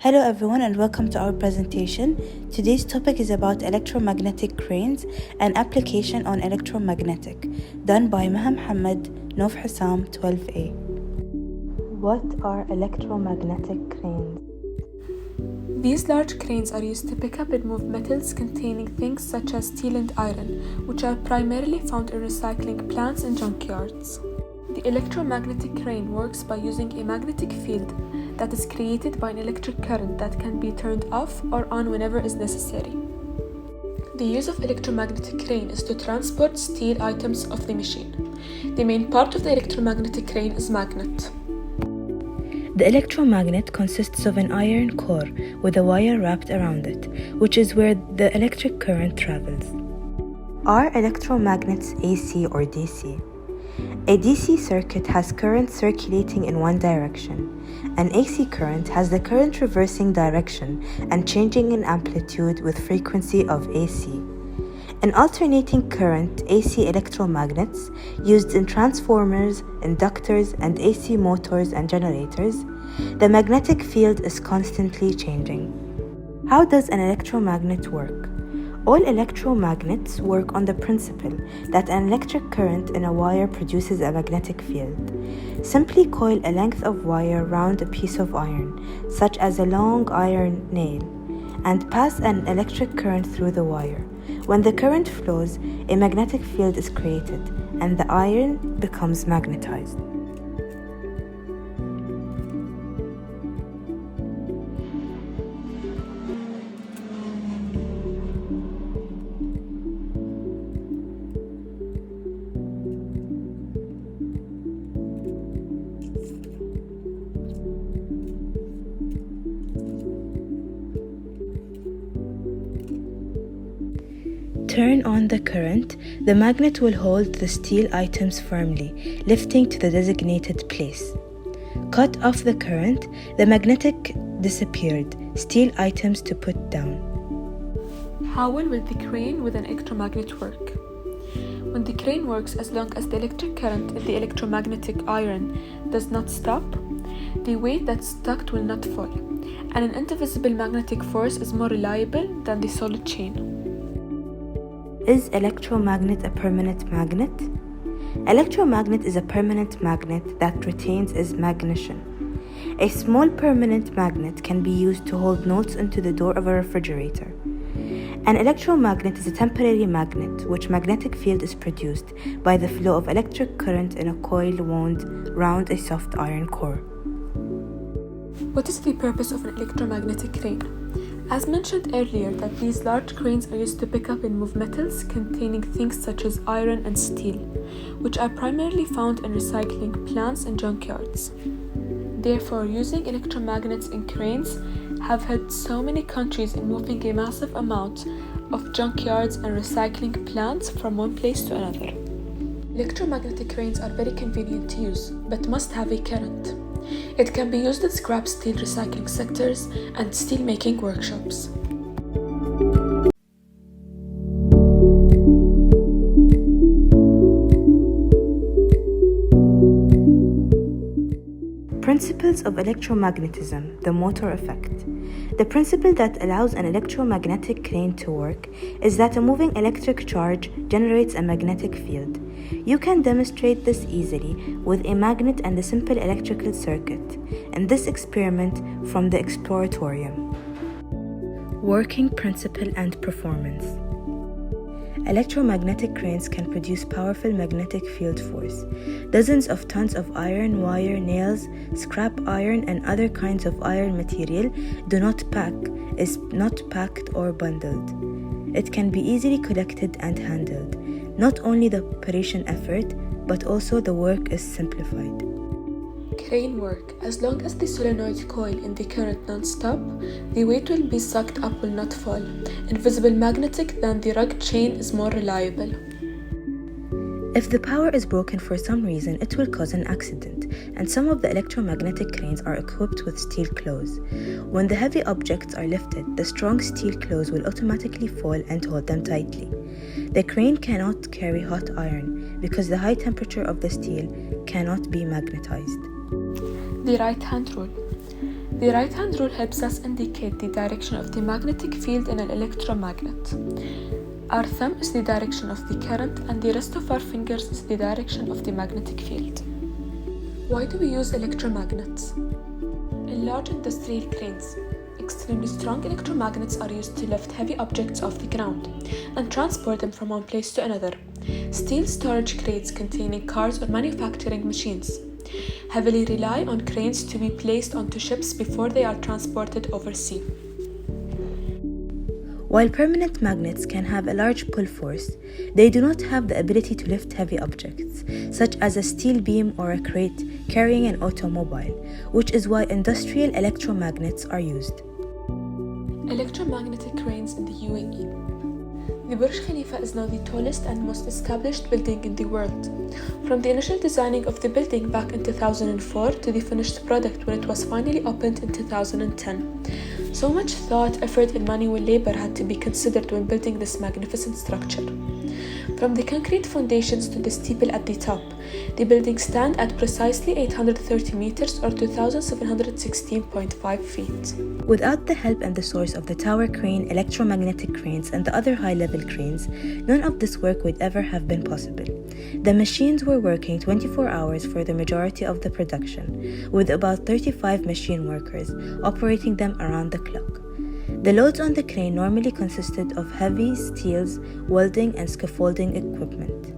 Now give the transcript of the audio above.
Hello everyone and welcome to our presentation. Today's topic is about electromagnetic cranes and application on electromagnetic, done by Maha, Nouf 12A. What are electromagnetic cranes? These large cranes are used to pick up and move metals containing things such as steel and iron, which are primarily found in recycling plants and junkyards. The electromagnetic crane works by using a magnetic field that is created by an electric current that can be turned off or on whenever is necessary. The use of electromagnetic crane is to transport steel items of the machine. The main part of the electromagnetic crane is magnet. The electromagnet consists of an iron core with a wire wrapped around it, which is where the electric current travels. Are electromagnets AC or DC? A DC circuit has current circulating in one direction. An AC current has the current reversing direction and changing in amplitude with frequency of AC. In alternating current AC electromagnets used in transformers, inductors, and AC motors and generators, the magnetic field is constantly changing. How does an electromagnet work? All electromagnets work on the principle that an electric current in a wire produces a magnetic field. Simply coil a length of wire round a piece of iron, such as a long iron nail, and pass an electric current through the wire. When the current flows, a magnetic field is created, and the iron becomes magnetized. Turn on the current, the magnet will hold the steel items firmly, lifting to the designated place. Cut off the current, the magnetic disappeared, steel items to put down. How well will the crane with an electromagnet work? When the crane works, as long as the electric current in the electromagnetic iron does not stop, the weight that's stuck will not fall, and an indivisible magnetic force is more reliable than the solid chain. Is electromagnet a permanent magnet? Electromagnet is a permanent magnet that retains its magnetism. A small permanent magnet can be used to hold notes into the door of a refrigerator. An electromagnet is a temporary magnet which magnetic field is produced by the flow of electric current in a coil wound round a soft iron core. What is the purpose of an electromagnetic crane? As mentioned earlier, that these large cranes are used to pick up and move metals containing things such as iron and steel, which are primarily found in recycling plants and junkyards. Therefore, using electromagnets in cranes have helped so many countries in moving a massive amount of junkyards and recycling plants from one place to another. Electromagnetic cranes are very convenient to use, but must have a current. It can be used in scrap steel recycling sectors and steel-making workshops. Principles of electromagnetism, the motor effect. The principle that allows an electromagnetic crane to work is that a moving electric charge generates a magnetic field. You can demonstrate this easily with a magnet and a simple electrical circuit in this experiment from the Exploratorium. Working principle and performance. Electromagnetic cranes can produce powerful magnetic field force. Dozens of tons of iron, wire, nails, scrap iron, and other kinds of iron material is not packed or bundled. It can be easily collected and handled. Not only the operation effort, but also the work is simplified. Crane work. As long as the solenoid coil in the current non-stop, the weight will be sucked up will not fall. Invisible magnetic, then the rugged chain is more reliable. If the power is broken for some reason, it will cause an accident, and some of the electromagnetic cranes are equipped with steel claws. When the heavy objects are lifted, the strong steel claws will automatically fall and hold them tightly. The crane cannot carry hot iron because the high temperature of the steel cannot be magnetized. The right-hand rule. The right-hand rule helps us indicate the direction of the magnetic field in an electromagnet. Our thumb is the direction of the current and the rest of our fingers is the direction of the magnetic field. Why do we use electromagnets? In large industrial cranes, extremely strong electromagnets are used to lift heavy objects off the ground and transport them from one place to another. Steel storage crates containing cars or manufacturing machines heavily rely on cranes to be placed onto ships before they are transported overseas. While permanent magnets can have a large pull force, they do not have the ability to lift heavy objects, such as a steel beam or a crate carrying an automobile, which is why industrial electromagnets are used. Electromagnetic cranes in the UAE. The Burj Khalifa is now the tallest and most established building in the world. From the initial designing of the building back in 2004 to the finished product when it was finally opened in 2010. So much thought, effort, and manual labor had to be considered when building this magnificent structure. From the concrete foundations to the steeple at the top, the buildings stand at precisely 830 meters or 2,716.5 feet. Without the help and the source of the tower crane, electromagnetic cranes, and the other high-level cranes, none of this work would ever have been possible. The machines were working 24 hours for the majority of the production, with about 35 machine workers operating them around the clock. The loads on the crane normally consisted of heavy steels, welding, and scaffolding equipment.